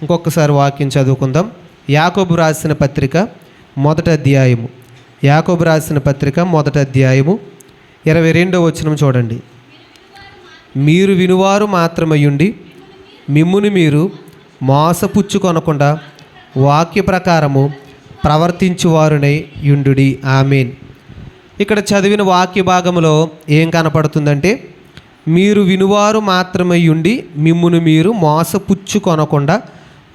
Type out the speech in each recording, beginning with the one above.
ఇంకొకసారి వాక్యం చదువుకుందాం. యాకోబు రాసిన పత్రిక మొదటి అధ్యాయము, యాకోబు రాసిన పత్రిక మొదటి అధ్యాయము 22వ వచనం చూడండి. మీరు వినువారు మాత్రమయ్యుండి మిమ్మును మీరు మోసపుచ్చుకొనకుండా వాక్య ప్రకారము ప్రవర్తించువారునై యుండుడి. ఆమేన్. ఇక్కడ చదివిన వాక్య భాగంలో ఏం కనపడుతుందంటే, మీరు వినువారు మాత్రమయ్యుండి మిమ్మును మీరు మోసపుచ్చుకొనకుండా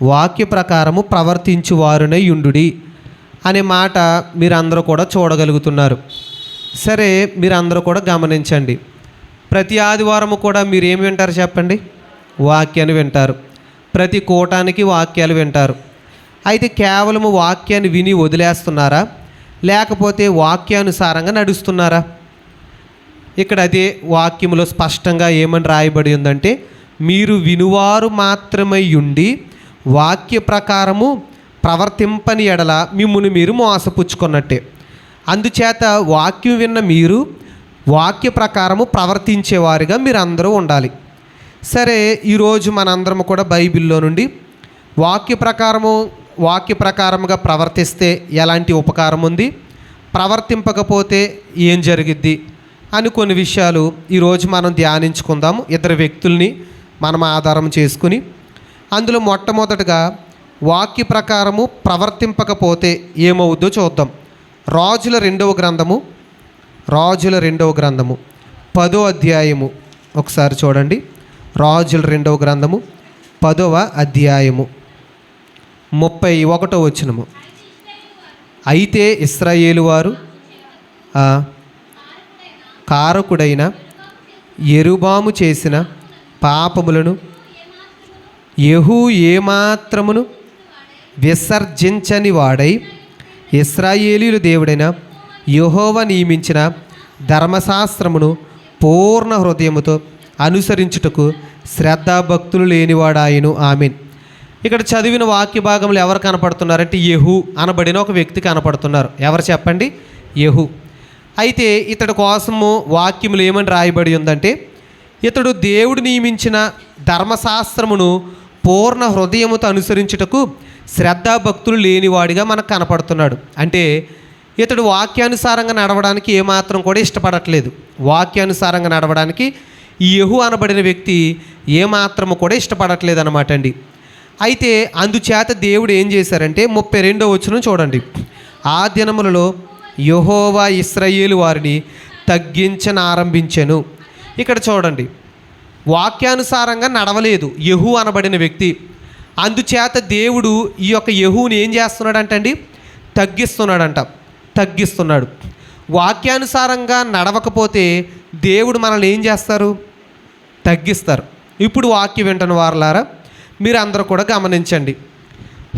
వాక్య ప్రకారము ప్రవర్తించువారునై యుండుడి అనే మాట మీరందరూ కూడా చూడగలుగుతున్నారు. సరే, మీరందరూ కూడా గమనించండి. ప్రతి ఆదివారము కూడా మీరు ఏమి వింటారు చెప్పండి? వాక్యాన్ని వింటారు. ప్రతి కూటానికి వాక్యాలు వింటారు. అయితే కేవలము వాక్యాన్ని విని వదిలేస్తున్నారా, లేకపోతే వాక్యానుసారంగా నడుస్తున్నారా? ఇక్కడ అదే వాక్యములో స్పష్టంగా ఏమని రాయబడి ఉందంటే, మీరు వినువారు మాత్రమై ఉండి వాక్య ప్రకారము ప్రవర్తింపని ఎడల మిమ్మును మీరు మోసపుచ్చుకున్నట్టే. అందుచేత వాక్యం విన్న మీరు వాక్య ప్రకారము ప్రవర్తించేవారిగా మీరు అందరూ ఉండాలి. సరే, ఈరోజు మనందరం కూడా బైబిల్లో నుండి వాక్య ప్రకారముగా ప్రవర్తిస్తే ఎలాంటి ఉపకారం ఉంది, ప్రవర్తింపకపోతే ఏం జరిగిద్ది అని కొన్ని విషయాలు ఈరోజు మనం ధ్యానించుకుందాము. ఇద్దరు వ్యక్తుల్ని మనం ఆధారం చేసుకుని, అందులో మొట్టమొదటిగా వాక్య ప్రకారము ప్రవర్తింపకపోతే ఏమవుద్దో చూద్దాం. రాజుల రెండవ గ్రంథము 10వ అధ్యాయము ఒకసారి చూడండి. రాజుల రెండవ గ్రంథము 10వ అధ్యాయము 31వ వచనము. అయితే ఇశ్రాయేలు వారు కారకుడైన యెరొబాము చేసిన పాపములను యెహూ ఏమాత్రమును విసర్జించని వాడై ఇశ్రాయేలీయుల దేవుడైన యెహోవా నియమించిన ధర్మశాస్త్రమును పూర్ణ హృదయముతో అనుసరించుటకు శ్రద్ధాభక్తులు లేనివాడాయను. ఆమేన్. ఇక్కడ చదివిన వాక్య భాగంలో ఎవరు కనపడుతున్నారంటే, యెహూ అనబడిన ఒక వ్యక్తి కనపడుతున్నారు. ఎవరు చెప్పండి? యెహూ. అయితే ఇతడి కోసము వాక్యములు ఏమని రాయబడి ఉందంటే, ఇతడు దేవుడు నియమించిన ధర్మశాస్త్రమును పూర్ణ హృదయముతో అనుసరించుటకు శ్రద్ధాభక్తులు లేనివాడిగా మనకు కనపడుతున్నాడు. అంటే ఇతడు వాక్యానుసారంగా నడవడానికి ఏమాత్రం కూడా ఇష్టపడట్లేదు. వాక్యానుసారంగా నడవడానికి ఈ యెహూ అనబడిన వ్యక్తి ఏమాత్రము కూడా ఇష్టపడట్లేదు అన్నమాట అండి. అయితే అందుచేత దేవుడు ఏం చేశారంటే, 32వ వచనం చూడండి. ఆ దినములలో యెహోవా ఇశ్రాయేలు వారిని తగ్గించనారంభించెను. ఇక్కడ చూడండి, వాక్యానుసారంగా నడవలేదు యెహూ అనబడిన వ్యక్తి. అందుచేత దేవుడు ఈ యొక్క యెహూని ఏం చేస్తున్నాడంటండి? తగ్గిస్తున్నాడు. వాక్యానుసారంగా నడవకపోతే దేవుడు మనల్ని ఏం చేస్తారు? తగ్గిస్తారు. ఇప్పుడు వాక్యం వింటున్న వారలారా, మీరు అందరూ కూడా గమనించండి.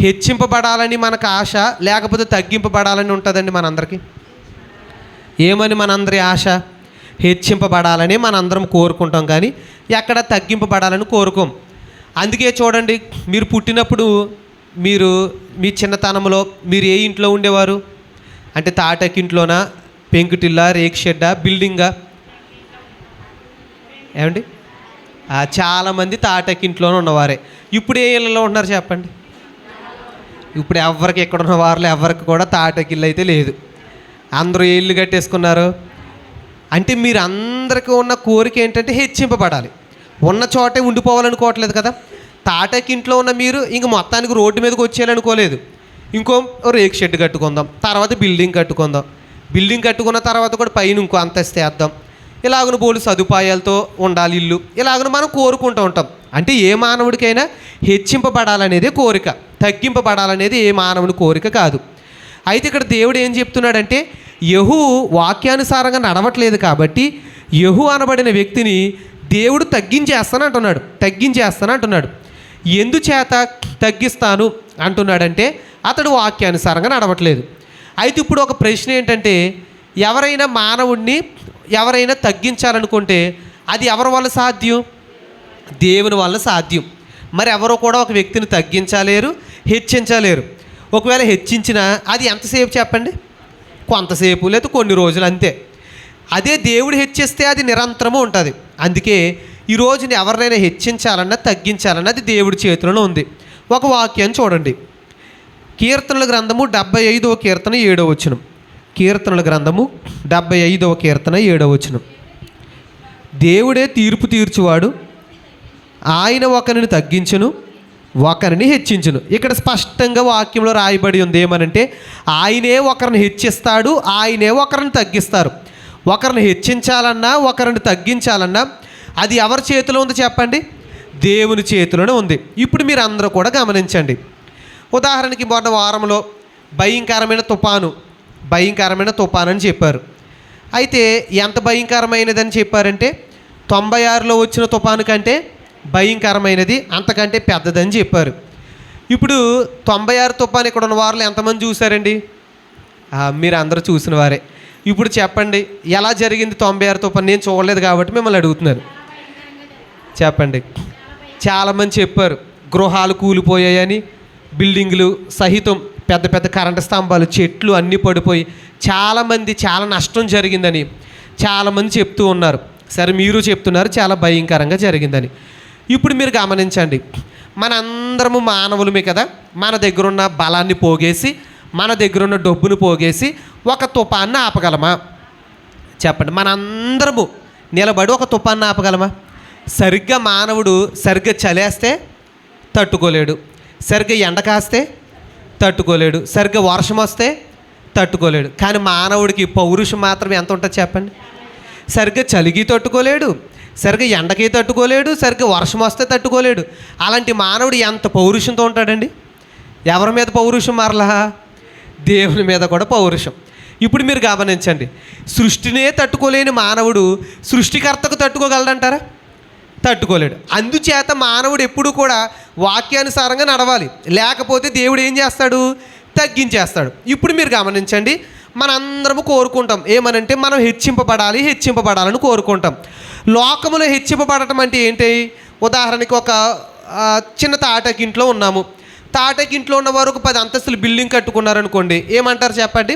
హెచ్చింపబడాలని మనకు ఆశ, లేకపోతే తగ్గింపబడాలని ఉంటుందండి మనందరికీ? ఏమని మనందరి ఆశ? హెచ్చింపబడాలని మనందరం కోరుకుంటాం, కానీ ఎక్కడ తగ్గింపబడాలని కోరుకోం. అందుకే చూడండి, మీరు పుట్టినప్పుడు మీ చిన్నతనంలో మీరు ఏ ఇంట్లో ఉండేవారు? అంటే తాటకింట్లోనా, పెంకుటిల్లా, రేక్ షెడ్డా, బిల్డింగా? ఏమండి? చాలామంది తాటకింట్లోనే ఉన్నవారే. ఇప్పుడు ఏ ఇళ్ళలో ఉన్నారు చెప్పండి? ఇప్పుడు ఎవరికి ఎక్కడ ఉన్న వారిలో ఎవరికి కూడా తాటకిల్లు అయితే లేదు. అందరూ ఏ ఇల్లు కట్టేసుకున్నారు. అంటే మీరు అందరికీ ఉన్న కోరిక ఏంటంటే హెచ్చింపబడాలి, ఉన్న చోటే ఉండిపోవాలనుకోవట్లేదు కదా. తాటకింట్లో ఉన్న మీరు ఇంక మొత్తానికి రోడ్డు మీదకి వచ్చేయాలనుకోలేదు. ఇంకో రేక్ షెడ్ కట్టుకుందాం, తర్వాత బిల్డింగ్ కట్టుకున్న తర్వాత కూడా పైన ఇంకో అంతస్తు వేద్దాం, ఇలాగను బోలు సదుపాయాలతో ఉండాలి ఇల్లు, ఇలాగను మనం కోరుకుంటూ ఉంటాం. అంటే ఏ మానవుడికైనా హెచ్చింపబడాలనేదే కోరిక, తగ్గింపబడాలనేది ఏ మానవుని కోరిక కాదు. అయితే ఇక్కడ దేవుడు ఏం చెప్తున్నాడంటే, యెహూ వాక్యానుసారంగా నడవట్లేదు కాబట్టి యెహూ అనబడిన వ్యక్తిని దేవుడు తగ్గించేస్తానంటున్నాడు. ఎందుచేత తగ్గిస్తాను అంటున్నాడంటే, అతడు వాక్యానుసారంగా నడవట్లేదు. అయితే ఇప్పుడు ఒక ప్రశ్న ఏంటంటే, ఎవరైనా మానవుడిని ఎవరైనా తగ్గించాలనుకుంటే అది ఎవరి వల్ల సాధ్యం? దేవుని వల్ల సాధ్యం. మరి ఎవరో కూడా ఒక వ్యక్తిని తగ్గించలేరు, హెచ్చించలేరు. ఒకవేళ హెచ్చించినా అది ఎంతసేపు చెప్పండి? కొంతసేపు, లేదా కొన్ని రోజులు అంతే. అదే దేవుడు హెచ్చిస్తే అది నిరంతరము ఉంటుంది. అందుకే ఈరోజు ఎవరినైనా హెచ్చించాలన్నా తగ్గించాలన్నా అది దేవుడి చేతిలోనే ఉంది. ఒక వాక్యాన్ని చూడండి. కీర్తనల గ్రంథము 75వ కీర్తన 7వ వచనం. కీర్తనల గ్రంథము 75వ కీర్తన 7వ వచనం. దేవుడే తీర్పు తీర్చువాడు, ఆయన ఒకరిని తగ్గించును, ఒకరిని హెచ్చించును. ఇక్కడ స్పష్టంగా వాక్యంలో రాయబడి ఉంది ఏమనంటే, ఆయనే ఒకరిని హెచ్చిస్తాడు, ఆయనే ఒకరిని తగ్గిస్తారు. ఒకరిని హెచ్చించాలన్నా ఒకరిని తగ్గించాలన్నా అది ఎవరి చేతిలో ఉంది చెప్పండి? దేవుని చేతిలోనే ఉంది. ఇప్పుడు మీరు అందరూ కూడా గమనించండి. ఉదాహరణకి మొన్న వారంలో భయంకరమైన తుఫాను అని చెప్పారు. అయితే ఎంత భయంకరమైనదని చెప్పారంటే 96లో వచ్చిన తుఫాను కంటే భయంకరమైనది, అంతకంటే పెద్దదని చెప్పారు. ఇప్పుడు 96 తుఫాను ఇక్కడ ఉన్న వారిలో ఎంతమంది చూశారండి? మీరు అందరూ చూసిన వారే. ఇప్పుడు చెప్పండి, ఎలా జరిగింది 96 తుఫాను? నేను చూడలేదు కాబట్టి మిమ్మల్ని అడుగుతున్నాను. చెప్పండి. చాలామంది చెప్పారు గృహాలు కూలిపోయాయని, బిల్డింగులు సహితం పెద్ద పెద్ద కరెంటు స్తంభాలు, చెట్లు అన్నీ పడిపోయి చాలామంది చాలా నష్టం జరిగిందని చాలామంది చెప్తూ ఉన్నారు. సరే, మీరు చెప్తున్నారు చాలా భయంకరంగా జరిగిందని. ఇప్పుడు మీరు గమనించండి, మనందరము మానవులమే కదా. మన దగ్గరున్న బలాన్ని పోగేసి, మన దగ్గరున్న డబ్బును పోగేసి ఒక తుఫాన్ని ఆపగలమా? చెప్పండి. మనందరము నిలబడి ఒక తుఫాన్ని ఆపగలమా? సరిగ్గా మానవుడు సరిగ్గా చలేస్తే తట్టుకోలేడు, సరిగ్గా ఎండ కాస్తే తట్టుకోలేడు, సరిగ్గా వర్షం వస్తే తట్టుకోలేడు. కానీ మానవుడికి పౌరుషం మాత్రం ఎంత ఉంటుంది చెప్పండి? సరిగ్గా చలికి తట్టుకోలేడు, సరిగ్గా ఎండకి తట్టుకోలేడు, సరిగ్గా వర్షం వస్తే తట్టుకోలేడు. అలాంటి మానవుడు ఎంత పౌరుషంతో ఉంటాడండి? ఎవరి మీద పౌరుషం? మరలా దేవుని మీద కూడా పౌరుషం. ఇప్పుడు మీరు గమనించండి, సృష్టినే తట్టుకోలేని మానవుడు సృష్టికర్తకు తట్టుకోగలడంటారా? తట్టుకోలేడు. అందుచేత మానవుడు ఎప్పుడు కూడా వాక్యానుసారంగా నడవాలి, లేకపోతే దేవుడు ఏం చేస్తాడు? తగ్గించేస్తాడు. ఇప్పుడు మీరు గమనించండి, మనందరము కోరుకుంటాం ఏమనంటే మనం హెచ్చింపబడాలని కోరుకుంటాం. లోకములో హెచ్చింపబడటం అంటే ఏంటి? ఉదాహరణకి ఒక చిన్న తాటకింట్లో ఉన్నాము. తాటకింట్లో ఉన్నవారు ఒక 10 అంతస్తులు బిల్డింగ్ కట్టుకున్నారనుకోండి, ఏమంటారు చెప్పండి?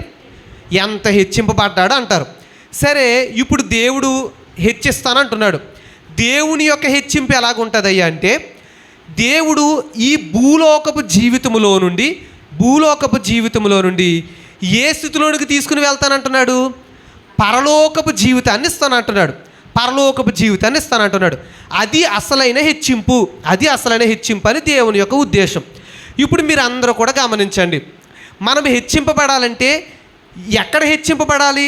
ఎంత హెచ్చింపబడ్డాడు అంటారు. సరే, ఇప్పుడు దేవుడు హెచ్చిస్తానంటున్నాడు. దేవుని యొక్క హెచ్చింపు ఎలాగుంటుందయ్యా అంటే, దేవుడు ఈ భూలోకపు జీవితంలో నుండి ఏ స్థితిలోనికి తీసుకుని వెళ్తానంటున్నాడు? పరలోకపు జీవితాన్ని ఇస్తానంటున్నాడు. అది అసలైన హెచ్చింపు అని దేవుని యొక్క ఉద్దేశం. ఇప్పుడు మీరు అందరూ కూడా గమనించండి, మనం హెచ్చింపబడాలంటే ఎక్కడ హెచ్చింపబడాలి?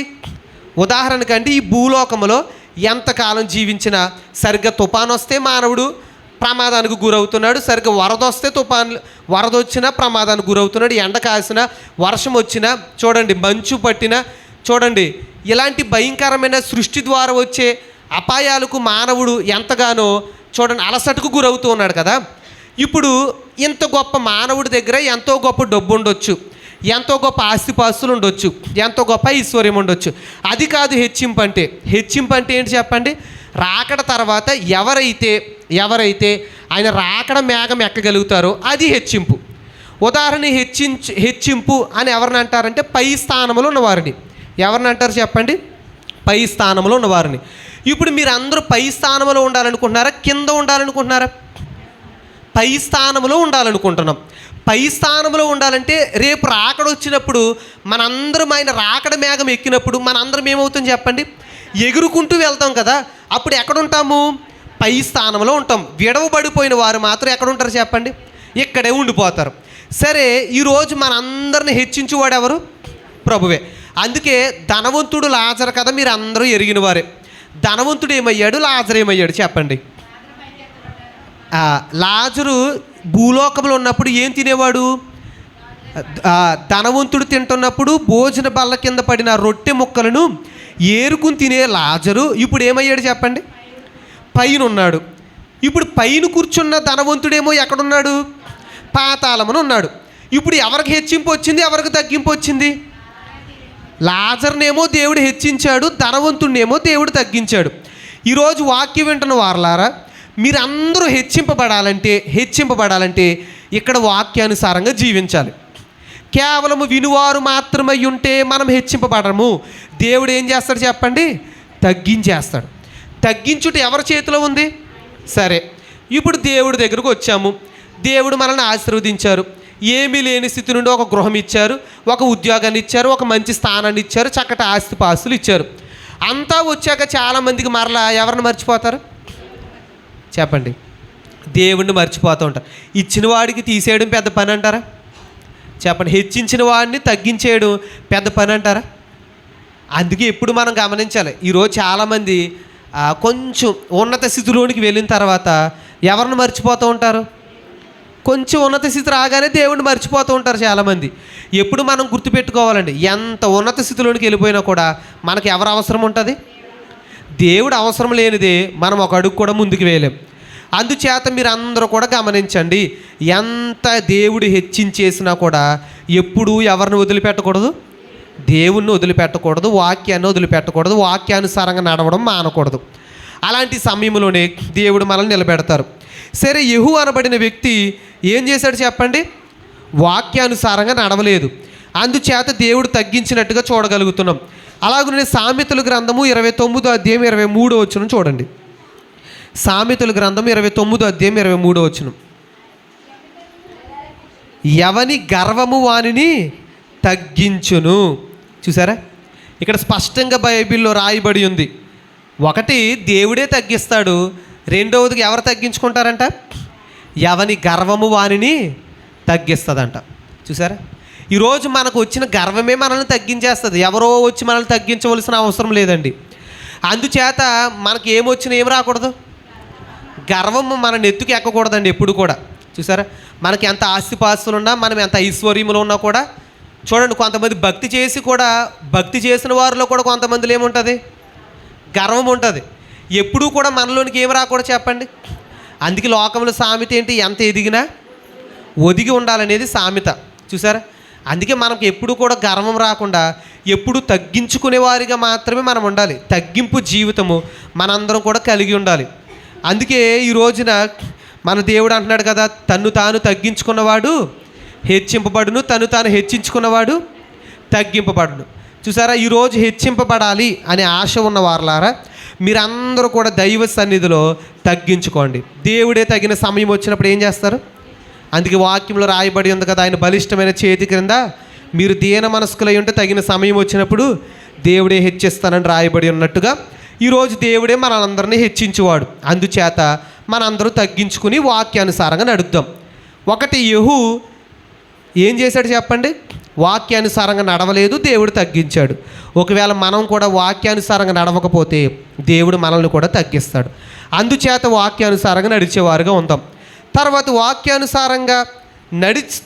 ఉదాహరణకండి, ఈ భూలోకంలో ఎంతకాలం జీవించినా సరిగ్గా తుఫాను వస్తే మానవుడు ప్రమాదానికి గురవుతున్నాడు, సరిగ్గా వరద వచ్చినా ప్రమాదానికి గురవుతున్నాడు, ఎండ కాసినా, వర్షం వచ్చినా చూడండి, మంచు పట్టినా చూడండి, ఇలాంటి భయంకరమైన సృష్టి ద్వారా వచ్చే అపాయాలకు మానవుడు ఎంతగానో చూడండి అలసటకు గురవుతూ ఉన్నాడు కదా. ఇప్పుడు ఇంత గొప్ప మానవుడి దగ్గర ఎంతో గొప్ప డబ్బు ఉండొచ్చు, ఎంతో గొప్ప ఆస్తిపాస్తులు ఉండొచ్చు, ఎంతో గొప్ప ఐశ్వర్యం ఉండొచ్చు. అది కాదు హెచ్చింపు అంటే ఏంటి చెప్పండి? రాకడ తర్వాత ఎవరైతే ఆయన రాకడ మేఘం ఎక్కగలుగుతారో అది హెచ్చింపు. ఉదాహరణ హెచ్చింపు అని ఎవరిని అంటారంటే పై స్థానంలో ఉన్నవారిని. ఎవరిని అంటారు చెప్పండి? పై స్థానంలో ఉన్నవారిని. ఇప్పుడు మీరు అందరూ పై స్థానంలో ఉండాలనుకుంటున్నారా, కింద ఉండాలనుకుంటున్నారా? పై స్థానంలో ఉండాలనుకుంటున్నాం. పై స్థానంలో ఉండాలంటే రేపు రాకడ వచ్చినప్పుడు మనందరం ఆయన రాకడ మేఘం ఎక్కినప్పుడు మనందరం ఏమవుతాం చెప్పండి? ఎగురుకుంటూ వెళ్తాం కదా. అప్పుడు ఎక్కడుంటాము? పై స్థానంలో ఉంటాం. విడవబడిపోయిన వారు మాత్రం ఎక్కడుంటారు చెప్పండి? ఇక్కడే ఉండిపోతారు. సరే, ఈరోజు మనందరిని హెచ్చించువాడు ఎవరు? ప్రభువే. అందుకే ధనవంతుడు లాజరు కదా, మీరు అందరూ ఎరిగిన వారే. ధనవంతుడు ఏమయ్యాడు, లాజరు ఏమయ్యాడు చెప్పండి? లాజరు భూలోకంలో ఉన్నప్పుడు ఏం తినేవాడు? ధనవంతుడు తింటున్నప్పుడు భోజన బల్ల కింద పడిన రొట్టె ముక్కలను ఏరుకుని తినే లాజరు ఇప్పుడు ఏమయ్యాడు చెప్పండి? పైన ఉన్నాడు. ఇప్పుడు పైన కూర్చున్న ధనవంతుడేమో ఎక్కడున్నాడు? పాతాళమున ఉన్నాడు. ఇప్పుడు ఎవరికి హెచ్చింపు వచ్చింది, ఎవరికి తగ్గింపు వచ్చింది? లాజర్నేమో దేవుడు హెచ్చించాడు, ధనవంతుడినేమో దేవుడు తగ్గించాడు. ఈరోజు వాక్యం వింటున్న వారలారా, మీరందరూ హెచ్చింపబడాలంటే ఇక్కడ వాక్యానుసారంగా జీవించాలి. కేవలము వినువారు మాత్రమై ఉంటే మనం హెచ్చింపబడము. దేవుడు ఏం చేస్తాడు చెప్పండి? తగ్గించేస్తాడు. తగ్గించుట ఎవరి చేతిలో ఉంది? సరే, ఇప్పుడు దేవుడి దగ్గరకు వచ్చాము. దేవుడు మనల్ని ఆశీర్వదించారు. ఏమీ లేని స్థితి నుండి ఒక గృహం ఇచ్చారు, ఒక ఉద్యోగాన్ని ఇచ్చారు, ఒక మంచి స్థానాన్ని ఇచ్చారు, చక్కటి ఆస్తిపాస్తులు ఇచ్చారు. అంతా వచ్చాక చాలామందికి మరలా ఎవరిని మర్చిపోతారు చెప్పండి? దేవుణ్ణి మర్చిపోతూ ఉంటారు. ఇచ్చిన వాడికి తీసేయడం పెద్ద పని అంటారా చెప్పండి? హెచ్చించిన వాడిని తగ్గించేయడం పెద్ద పని అంటారా? అందుకే ఎప్పుడు మనం గమనించాలి. ఈరోజు చాలామంది కొంచెం ఉన్నత స్థితిలోనికి వెళ్ళిన తర్వాత ఎవరిని మర్చిపోతూ ఉంటారు? కొంచెం ఉన్నత స్థితి రాగానే దేవుణ్ణి మర్చిపోతూ ఉంటారు చాలామంది. ఎప్పుడు మనం గుర్తుపెట్టుకోవాలండి, ఎంత ఉన్నత స్థితిలోనికి వెళ్ళిపోయినా కూడా మనకు ఎవరు అవసరం ఉంటుంది? దేవుడు అవసరం లేనిదే మనం ఒక అడుగు కూడా ముందుకు వేయలేం. అందుచేత మీరు అందరూ కూడా గమనించండి, ఎంత దేవుడు హెచ్చించేసినా కూడా ఎప్పుడూ ఎవరిని వదిలిపెట్టకూడదు? దేవుణ్ణి వదిలిపెట్టకూడదు, వాక్యాన్ని వదిలిపెట్టకూడదు, వాక్యానుసారంగా నడవడం మానకూడదు. అలాంటి సమయంలోనే దేవుడు మనల్ని నిలబెడతారు. సరే, యెహూ అనబడిన వ్యక్తి ఏం చేశాడు చెప్పండి? వాక్యానుసారంగా నడవలేదు. అందుచేత దేవుడు తగ్గించినట్టుగా చూడగలుగుతున్నాం. అలాగనే సామెతల గ్రంథము 29వ అధ్యాయం 23వ వచనం చూడండి. సామెతల గ్రంథం 29వ అధ్యాయం 23వ వచనం. ఎవని గర్వము వానిని తగ్గించును. చూసారా, ఇక్కడ స్పష్టంగా బైబిల్లో రాయబడి ఉంది. ఒకటి, దేవుడే తగ్గిస్తాడు. రెండవదిగా ఎవరు తగ్గించుకుంటారంట? ఎవని గర్వము వానిని తగ్గిస్తుందంట. చూసారా, ఈరోజు మనకు వచ్చిన గర్వమే మనల్ని తగ్గించేస్తుంది. ఎవరో వచ్చి మనల్ని తగ్గించవలసిన అవసరం లేదండి. అందుచేత మనకి ఏమొచ్చినా ఏం రాకూడదు? గర్వం మన నెత్తుకి ఎక్కకూడదండి ఎప్పుడు కూడా. చూసారా, మనకి ఎంత ఆస్తిపాస్తులు ఉన్నా, మనం ఎంత ఐశ్వర్యములు ఉన్నా కూడా చూడండి, కొంతమంది భక్తి చేసి కూడా, భక్తి చేసిన వారిలో కూడా కొంతమందిలో ఏముంటుంది? గర్వం ఉంటుంది. ఎప్పుడూ కూడా మనలోనికి ఏం రాకూడదు చెప్పండి? అందుకే లోకంలో సామెత ఏంటి? ఎంత ఎదిగినా ఒదిగి ఉండాలనేది సామెత. చూసారా, అందుకే మనకు ఎప్పుడు కూడా గర్వం రాకుండా ఎప్పుడు తగ్గించుకునే వారిగా మాత్రమే మనం ఉండాలి. తగ్గింపు జీవితము మనందరం కూడా కలిగి ఉండాలి. అందుకే ఈ రోజున మన దేవుడు అంటున్నాడు కదా, తన్ను తాను తగ్గించుకున్నవాడు హెచ్చింపబడును, తను తాను హెచ్చించుకున్నవాడు తగ్గింపబడును. చూసారా, ఈరోజు హెచ్చింపబడాలి అనే ఆశ ఉన్న వారులారా, మీరందరూ కూడా దైవ సన్నిధిలో తగ్గించుకోండి. దేవుడే తగిన సమయం వచ్చినప్పుడు ఏం చేస్తారు? అందుకే వాక్యంలో రాయబడి ఉంది కదా, ఆయన బలిష్టమైన చేతి క్రింద మీరు దీన మనస్కులై ఉంటే తగిన సమయం వచ్చినప్పుడు దేవుడే హెచ్చిస్తానని రాయబడి ఉన్నట్టుగా ఈరోజు దేవుడే మనందరినీ హెచ్చించువాడు. అందుచేత మనందరూ తగ్గించుకుని వాక్యానుసారంగా నడుద్దాం. ఒకటి, యెహూ ఏం చేశాడు చెప్పండి? వాక్యానుసారంగా నడవలేదు, దేవుడు తగ్గించాడు. ఒకవేళ మనం కూడా వాక్యానుసారంగా నడవకపోతే దేవుడు మనల్ని కూడా తగ్గిస్తాడు. అందుచేత వాక్యానుసారంగా నడిచేవారుగా ఉందాం. తర్వాత వాక్యానుసారంగా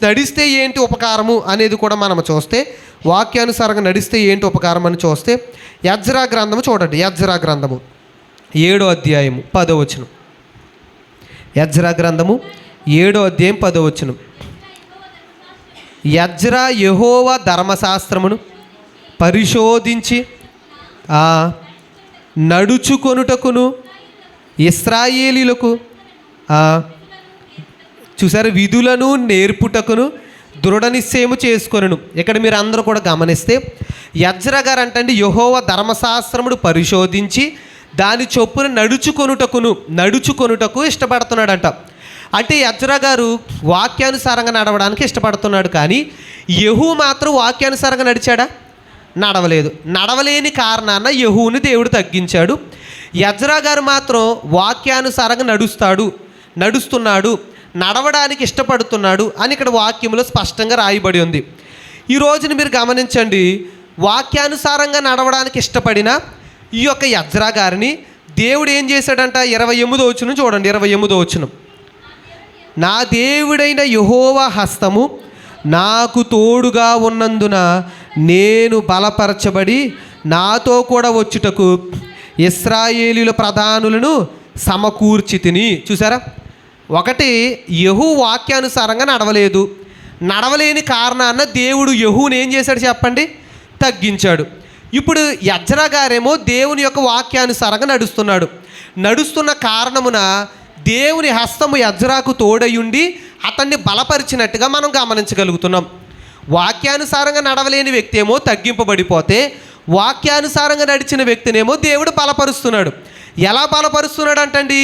నడిస్తే ఏంటి ఉపకారము అనేది కూడా మనం చూస్తే, వాక్యానుసారంగా నడిస్తే ఏంటి ఉపకారం అని చూస్తే, యజ్రా గ్రంథము చూడండి. యజ్రా గ్రంథము 7వ అధ్యాయము 10వ వచనం. యజ్రా గ్రంథము 7వ అధ్యాయం 10వ వచనం. యజ్రా యెహోవా ధర్మశాస్త్రమును పరిశోధించి నడుచుకొనుటకును ఇశ్రాయేలీయులకు చూసారు విధులను నేర్పుటకును దృఢ నిశ్చయము చేసుకొనును. ఇక్కడ మీరు అందరూ కూడా గమనిస్తే యజ్రా గారు అంటండి, యెహోవా ధర్మశాస్త్రమును పరిశోధించి దాని చొప్పున నడుచుకొనుటకు ఇష్టపడుతున్నాడంట. అంటే యజ్రా గారు వాక్యానుసారంగా నడవడానికి ఇష్టపడుతున్నాడు. కానీ యెహూ మాత్రం వాక్యానుసారంగా నడిచాడా? నడవలేదు. నడవలేని కారణాన యెహూని దేవుడు తగ్గించాడు. యజ్రా గారు మాత్రం వాక్యానుసారంగా నడుస్తున్నాడు, నడవడానికి ఇష్టపడుతున్నాడు అని ఇక్కడ వాక్యంలో స్పష్టంగా రాయబడి ఉంది. ఈ రోజున మీరు గమనించండి, వాక్యానుసారంగా నడవడానికి ఇష్టపడిన ఈ యొక్క యజ్రా గారిని దేవుడు ఏం చేశాడంట? 28వ వచనం చూడండి. 28వ వచనం. నా దేవుడైన యెహోవా హస్తము నాకు తోడుగా ఉన్నందున నేను బలపరచబడి నాతో కూడా వచ్చుటకు ఇశ్రాయేలీయుల ప్రధానులను సమకూర్చితిని. చూసారా, ఒకటి, యెహూ వాక్యానుసారంగా నడవలేదు. నడవలేని కారణాన దేవుడు యెహూని ఏం చేశాడు చెప్పండి? తగ్గించాడు. ఇప్పుడు యజ్రా గారేమో దేవుని యొక్క వాక్యానుసారంగా నడుస్తున్న కారణమున దేవుని హస్తము యజ్రాకు తోడయుండి అతన్ని బలపరిచినట్టుగా మనం గమనించగలుగుతున్నాం. వాక్యానుసారంగా నడవలేని వ్యక్తి ఏమో తగ్గింపబడిపోతే, వాక్యానుసారంగా నడిచిన వ్యక్తినేమో దేవుడు బలపరుస్తున్నాడు. ఎలా బలపరుస్తున్నాడు అంటండి?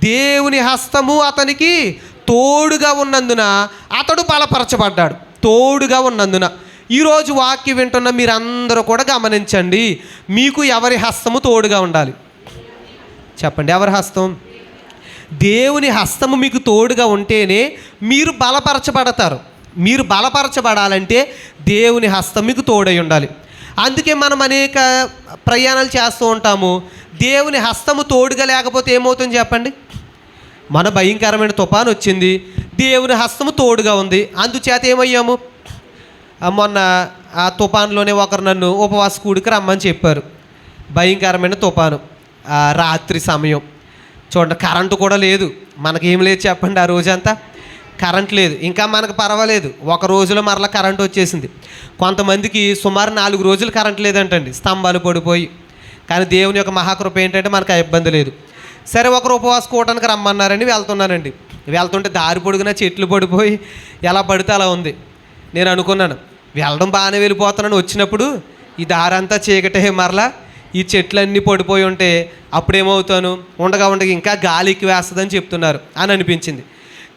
దేవుని హస్తము అతనికి తోడుగా ఉన్నందున అతడు బలపరచబడ్డాడు. తోడుగా ఉన్నందున. ఈరోజు వాక్యం వింటున్న మీరందరూ కూడా గమనించండి, మీకు ఎవరి హస్తము తోడుగా ఉండాలి చెప్పండి? ఎవరి హస్తం? దేవుని హస్తము మీకు తోడుగా ఉంటేనే మీరు బలపరచబడతారు. మీరు బలపరచబడాలంటే దేవుని హస్తం మీకు తోడై ఉండాలి. అందుకే మనం అనేక ప్రయాణాలు చేస్తూ ఉంటాము. దేవుని హస్తము తోడుగా లేకపోతే ఏమవుతుంది చెప్పండి? మన భయంకరమైన తుఫాను వచ్చింది, దేవుని హస్తము తోడుగా ఉంది, అందుచేత ఏమయ్యాము? మొన్న ఆ తుఫాన్లోనే ఒకరు నన్ను ఉపవాస కూడికి రమ్మని చెప్పారు. భయంకరమైన తుఫాను, రాత్రి సమయం. చూడండి, కరెంటు కూడా లేదు. మనకేం లేదు చెప్పండి? ఆ రోజంతా కరెంట్ లేదు. ఇంకా మనకు పర్వాలేదు, ఒక రోజులో మరలా కరెంటు వచ్చేసింది. కొంతమందికి సుమారు 4 రోజులు కరెంట్ లేదంటండి, స్తంభాలు పడిపోయి. కానీ దేవుని యొక్క మహాకృప ఏంటంటే మనకు ఆ ఇబ్బంది లేదు. సరే, ఒకరు ఉపవాస కూటానికి రమ్మన్నారని వెళ్తున్నానండి. వెళ్తుంటే దారి పొడుగున చెట్లు పడిపోయి ఎలా పడితే అలా ఉంది. నేను అనుకున్నాను, వెళ్ళడం బాగానే వెళ్ళిపోతున్నాను, వచ్చినప్పుడు ఈ దారి అంతా చీకటే, మరలా ఈ చెట్లన్నీ పడిపోయి ఉంటే అప్పుడేమవుతాను? ఉండగా ఇంకా గాలి ఎక్కువ వేస్తుందని చెప్తున్నారు అని అనిపించింది.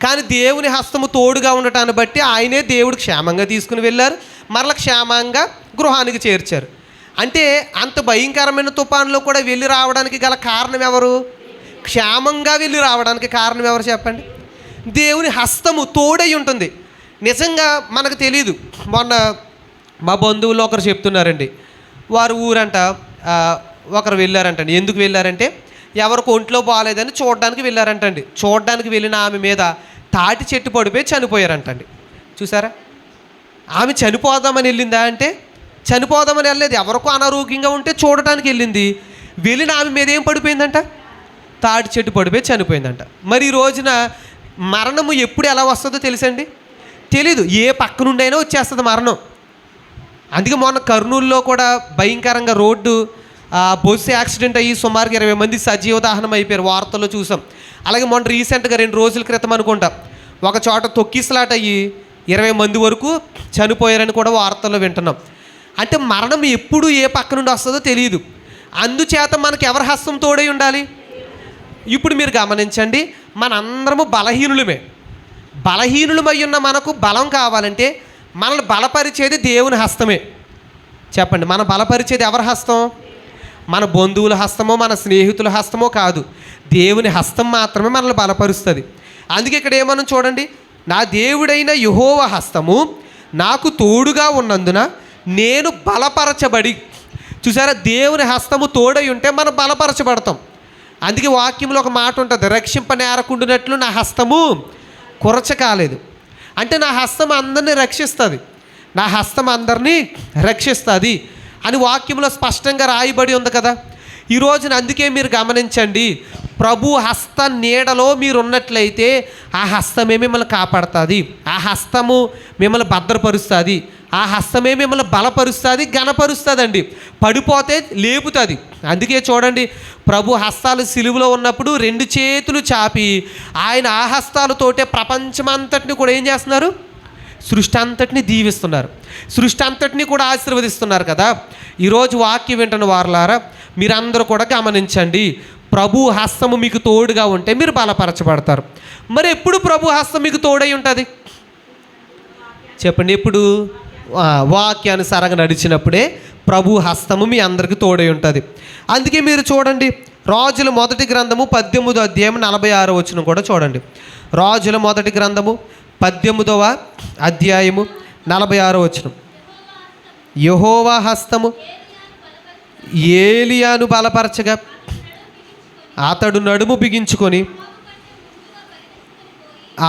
కానీ దేవుని హస్తము తోడుగా ఉండటాన్ని బట్టి ఆయనే దేవుడు క్షేమంగా తీసుకుని వెళ్ళారు, మరలా క్షేమంగా గృహానికి చేర్చారు. అంటే అంత భయంకరమైన తుఫాన్లో కూడా వెళ్ళి రావడానికి గల కారణం ఎవరు? క్షేమంగా వెళ్ళి రావడానికి కారణం ఎవరు చెప్పండి? దేవుని హస్తము తోడై ఉంటుంది. నిజంగా మనకు తెలియదు. మొన్న మా బంధువులు ఒకరు చెప్తున్నారండి, వారు ఊరంట ఒకరు వెళ్ళారంటండి. ఎందుకు వెళ్ళారంటే ఎవరికి ఒంట్లో బాగాలేదని చూడడానికి వెళ్ళారంటండి. చూడడానికి వెళ్ళిన ఆమె మీద తాటి చెట్టు పడిపోయి చనిపోయారంటండి. చూసారా? ఆమె చనిపోదామని వెళ్ళిందా అంటే చనిపోదామని వెళ్ళలేదు, ఎవరికో అనారోగ్యంగా ఉంటే చూడటానికి వెళ్ళింది. వెళ్ళిన ఆమె మీద ఏం పడిపోయిందంట? తాటి చెట్టు పడిపోయి చనిపోయిందంట. మరి ఈ రోజున మరణము ఎప్పుడు ఎలా వస్తుందో తెలుసండి? తెలీదు. ఏ పక్క నుండి అయినా వచ్చేస్తుంది మరణం. అందుకే మొన్న కర్నూలులో కూడా భయంకరంగా రోడ్డు బస్సు యాక్సిడెంట్ అయ్యి సుమారుగా 20 మంది సజీవ దహనం అయిపోయారు, వార్తల్లో చూసాం. అలాగే మొన్న రీసెంట్గా 2 రోజుల క్రితం అనుకుంటా ఒక చోట తొక్కిసలాట అయ్యి 20 మంది వరకు చనిపోయారని కూడా వార్తల్లో వింటున్నాం. అంటే మరణం ఎప్పుడు ఏ పక్క నుండి వస్తుందో తెలియదు. అందుచేత మనకి ఎవరి హస్తం తోడై ఉండాలి? ఇప్పుడు మీరు గమనించండి, మనందరము బలహీనులమే. బలహీనులమై ఉన్న మనకు బలం కావాలంటే మనల్ని బలపరిచేది దేవుని హస్తమే. చెప్పండి, మన బలపరిచేది ఎవరి హస్తం? మన బంధువుల హస్తమో మన స్నేహితుల హస్తమో కాదు, దేవుని హస్తం మాత్రమే మనల్ని బలపరుస్తుంది. అందుకే ఇక్కడ ఏమన్నా చూడండి, నా దేవుడైన యెహోవా హస్తము నాకు తోడుగా ఉన్నందున నేను బలపరచబడి. చూసారా? దేవుని హస్తము తోడై ఉంటే మనం బలపరచబడతాం. అందుకే వాక్యంలో ఒక మాట ఉంటుంది, రక్షింపనేరకుండునట్లు నా హస్తము కొరచ కాలేదు. అంటే నా హస్తం అందరినీ రక్షిస్తుంది, నా హస్తం అందరినీ రక్షిస్తుంది అని వాక్యంలో స్పష్టంగా రాయబడి ఉంది కదా. ఈ రోజున అందుకే మీరు గమనించండి, ప్రభు హస్త నీడలో మీరు ఉన్నట్లయితే ఆ హస్తమే మిమ్మల్ని కాపాడుతుంది, ఆ హస్తము మిమ్మల్ని భద్రపరుస్తుంది, ఆ హస్తమే మిమ్మల్ని బలపరుస్తుంది, ఘనపరుస్తుంది అండి. పడిపోతే లేపుతుంది. అందుకే చూడండి, ప్రభు హస్తాలు సిలువలో ఉన్నప్పుడు 2 చేతులు చాపి ఆయన ఆ హస్తాలతోటే ప్రపంచమంతటిని కూడా ఏం చేస్తున్నారు? సృష్టి అంతటిని దీవిస్తున్నారు, సృష్టి అంతటిని కూడా ఆశీర్వదిస్తున్నారు కదా. ఈరోజు వాక్యం వింటున్న వారులారా, మీరందరూ కూడా గమనించండి, ప్రభు హస్తము మీకు తోడుగా ఉంటే మీరు బలపరచబడతారు. మరి ఎప్పుడు ప్రభు హస్తం మీకు తోడై ఉంటుంది చెప్పండి? ఎప్పుడు? వాక్యానుసారంగా నడిచినప్పుడే ప్రభు హస్తము మీ అందరికీ తోడై ఉంటుంది. అందుకే మీరు చూడండి, రాజుల మొదటి గ్రంథము 18వ అధ్యాయం 46వ వచనం కూడా చూడండి. రాజుల మొదటి గ్రంథము 18వ అధ్యాయము 46వ వచనం. యెహోవా హస్తము ఏలియాను బలపరచగా అతడు నడుము బిగించుకొని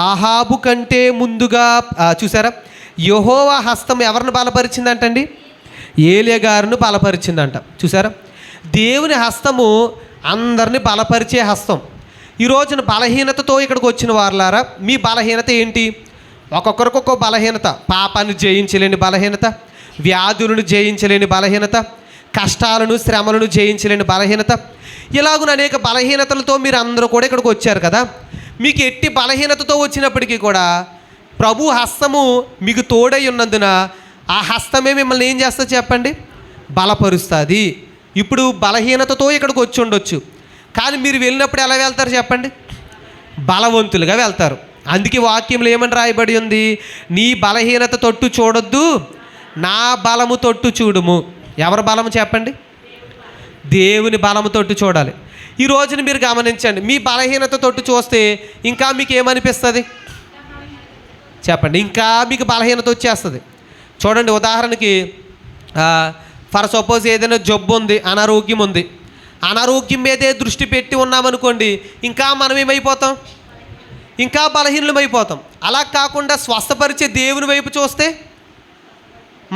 ఆహాబు కంటే ముందుగా. చూసారా? యెహోవా హస్తం ఎవరిని బలపరిచిందంటండి? ఏలియా గారిని బలపరిచిందంట. చూసారా? దేవుని హస్తము అందరిని బలపరిచే హస్తం. ఈ రోజున బలహీనతతో ఇక్కడికి వచ్చిన వారులారా, మీ బలహీనత ఏంటి? ఒక్కొక్కరికి ఒక్కొక్క బలహీనత. పాపాన్ని జయించలేని బలహీనత, వ్యాధులను జయించలేని బలహీనత, కష్టాలను శ్రమలను జయించలేని బలహీనత, ఇలాగున అనేక బలహీనతలతో మీరు అందరూ కూడా ఇక్కడికి వచ్చారు కదా. మీకు ఎట్టి బలహీనతతో వచ్చినప్పటికీ కూడా ప్రభు హస్తము మీకు తోడై ఉన్నందున ఆ హస్తమే మిమ్మల్ని ఏం చేస్తుంది చెప్పండి? బలపరుస్తుంది. ఇప్పుడు బలహీనతతో ఇక్కడికి వచ్చి ఉండొచ్చు, కానీ మీరు వెళ్ళినప్పుడు ఎలా వెళ్తారు చెప్పండి? బలవంతులుగా వెళ్తారు. అందుకే వాక్యంలో ఏమని రాయబడి ఉంది? నీ బలహీనత తొట్టు చూడొద్దు, నా బలము తొట్టు చూడుము. ఎవరి బలము చెప్పండి? దేవుని బలము తొట్టు చూడాలి. ఈ రోజున మీరు గమనించండి, మీ బలహీనత తొట్టు చూస్తే ఇంకా మీకు ఏమనిపిస్తుంది చెప్పండి? ఇంకా మీకు బలహీనత వచ్చేస్తుంది. చూడండి, ఉదాహరణకి ఫర్ సపోజ్ ఏదైనా జబ్బు ఉంది, అనారోగ్యం ఉంది, అనారోగ్యం మీదే దృష్టి పెట్టి ఉన్నామనుకోండి, ఇంకా మనం ఏమైపోతాం? ఇంకా బలహీనమైపోతాం. అలా కాకుండా స్వస్థపరిచే దేవుని వైపు చూస్తే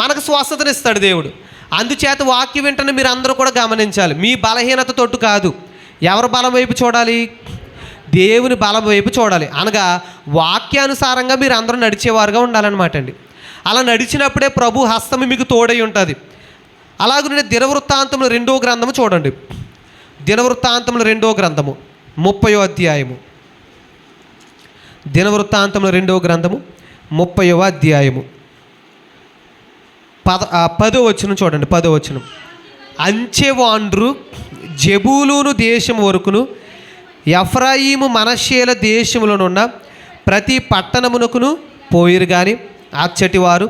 మనకు స్వస్థతనిస్తాడు దేవుడు. అందుచేత వాక్యం వెంటనే మీరు అందరూ కూడా గమనించాలి, మీ బలహీనత తొట్టు కాదు, ఎవరి బలం వైపు చూడాలి? దేవుని బలం వైపు చూడాలి. అనగా వాక్యానుసారంగా మీరు అందరూ నడిచేవారుగా ఉండాలన్నమాట అండి. అలా నడిచినప్పుడే ప్రభు హస్తము మీకు తోడై ఉంటుంది. అలాగే దినవృత్తాంతములు 2వ గ్రంథము చూడండి. దినవృత్తాంతములు 2వ గ్రంథము 30వ అధ్యాయము. దినవృత్తాంతములు 2వ గ్రంథము 30వ అధ్యాయము 10వ వచనం చూడండి. 10వ వచనం. అంచెవాండ్రు జెబూలూను దేశం వరకును ఎఫ్రాయిము మనష్షేల దేశములనున్న ప్రతి పట్టణమునకును పోయిరు కానీ అచ్చటి వారు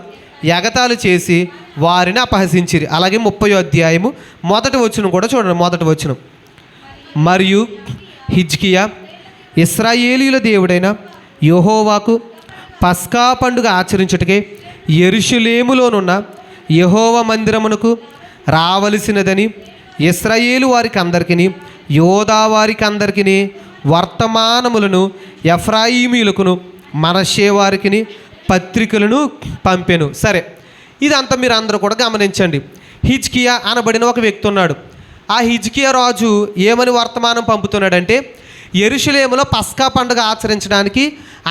ఎగతాళి చేసి వారిని అపహసించిరి. అలాగే 30వ అధ్యాయము 1వ వచనం కూడా చూడండి. 1వ వచనం. మరియు హిజ్కియా ఇశ్రాయేలీయుల దేవుడైన యెహోవాకు పస్కా పండుగ ఆచరించుటకే యెరూషలేములోనున్న యెహోవా మందిరమునకు రావలసినదని ఇశ్రాయేలు వారికి అందరికీ యోధా వారికి అందరికీ వర్తమానములను ఎఫ్రాయిమీయులకును మనష్షే వారికి పత్రికలను పంపెను. సరే, ఇదంతా మీరు అందరూ కూడా గమనించండి. హిజ్కియా అనబడిన ఒక వ్యక్తి ఉన్నాడు. ఆ హిజ్కియా రాజు ఏమని వర్తమానం పంపుతున్నాడంటే, యెరూషలేములో పస్కా పండుగ ఆచరించడానికి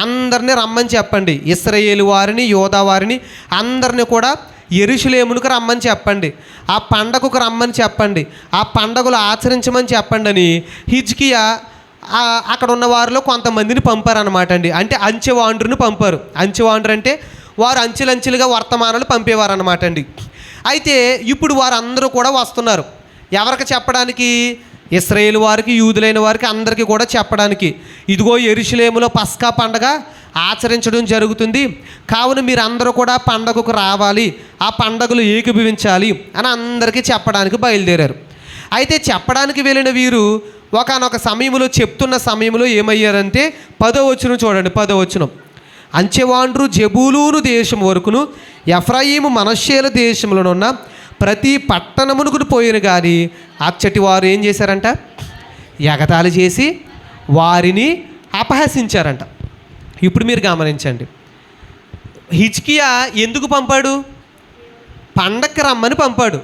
అందరినీ రమ్మని చెప్పండి. ఇశ్రాయేలు వారిని, యోధా వారిని అందరినీ కూడా యెరూషలేమునకు రమ్మని చెప్పండి. ఆ పండగకు రమ్మని చెప్పండి. ఆ పండగలు ఆచరించమని చెప్పండి అని హిజ్కియా అక్కడ ఉన్న వారిలో కొంతమందిని పంపారనమాట అండి. అంటే అంచెవాండ్రుని పంపారు. అంచెవాండ్రు అంటే వారు అంచెలంచెలుగా వర్తమానాలు పంపేవారు అనమాట అండి. అయితే ఇప్పుడు వారందరూ కూడా వస్తున్నారు. ఎవరికి చెప్పడానికి? ఇశ్రాయేలు వారికి, యూదులైన వారికి అందరికీ కూడా చెప్పడానికి, ఇదిగో యెరూషలేములో పస్కా పండగ ఆచరించడం జరుగుతుంది, కావున మీరు అందరూ కూడా పండగకు రావాలి, ఆ పండగలు ఏకీభవించాలి అని అందరికీ చెప్పడానికి బయలుదేరారు. అయితే చెప్పడానికి వెళ్ళిన వీరు ఒకానొక సమయంలో, చెప్తున్న సమయంలో ఏమయ్యారంటే 10వ వచనం చూడండి. 10వ వచనం. అంచెవాండ్రు జెబూలూను దేశం వరకును ఎఫ్రాయిము మనష్షేల దేశంలోనున్న ప్రతి పట్టణమునకు పోయిన కానీ అచ్చటి వారు ఏం చేశారంట? ఎగతాళి చేసి వారిని అపహసించారంట. ఇప్పుడు మీరు గమనించండి, హిజ్కియా ఎందుకు పంపాడు? పండక్కి రమ్మని పంపాడు.